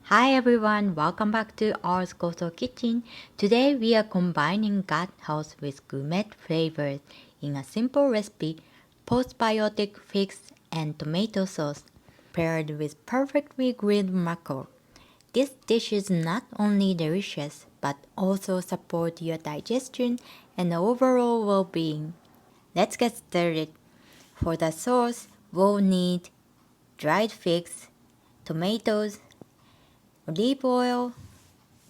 Hi everyone, welcome back to our Koso Kitchen. Today we are combining gut health with gourmet flavors in a simple recipe, postbiotic figs and tomato sauce, paired with perfectly grilled mackerel. This dish is not only delicious but also support your digestion and overall well-being. Let's get started. For the sauce, we'll need dried figs, tomatoes, olive oil,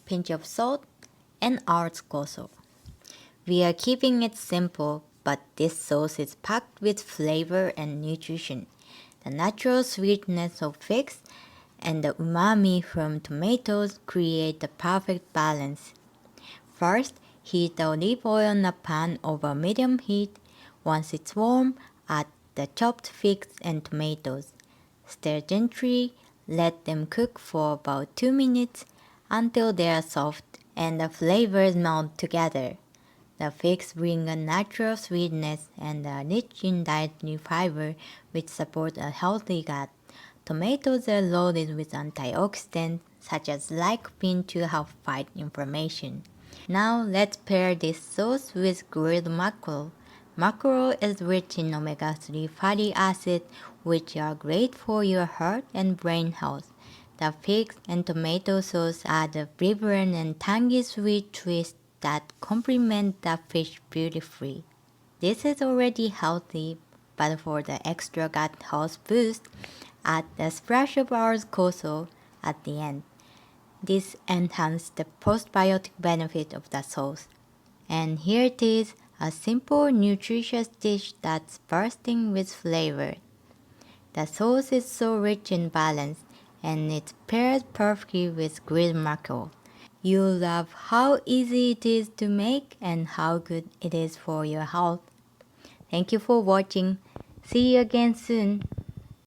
pinch of salt, and our koso. We are keeping it simple, but this sauce is packed with flavor and nutrition. The natural sweetness of figs and the umami from tomatoes create the perfect balance. First, heat the olive oil in a pan over medium heat. Once it's warm, add the chopped figs and tomatoes. Stir gently, let them cook for about 2 minutes until they are soft and the flavors meld together. The figs bring a natural sweetness and are rich in dietary fiber which support a healthy gut. Tomatoes are loaded with antioxidants such as lycopene to help fight inflammation. Now let's pair this sauce with grilled mackerel. Mackerel is rich in omega-3 fatty acids which are great for your heart and brain health. The figs and tomato sauce add a vibrant and tangy sweet twist that complement the fish beautifully. This is already healthy, but for the extra gut health boost, add a splash of our koso at the end. This enhances the postbiotic benefit of the sauce. And here it is, a simple nutritious dish that's bursting with flavor. The sauce is so rich and balanced, and it's paired perfectly with grilled mackerel. You'll love how easy it is to make and how good it is for your health. Thank you for watching. See you again soon.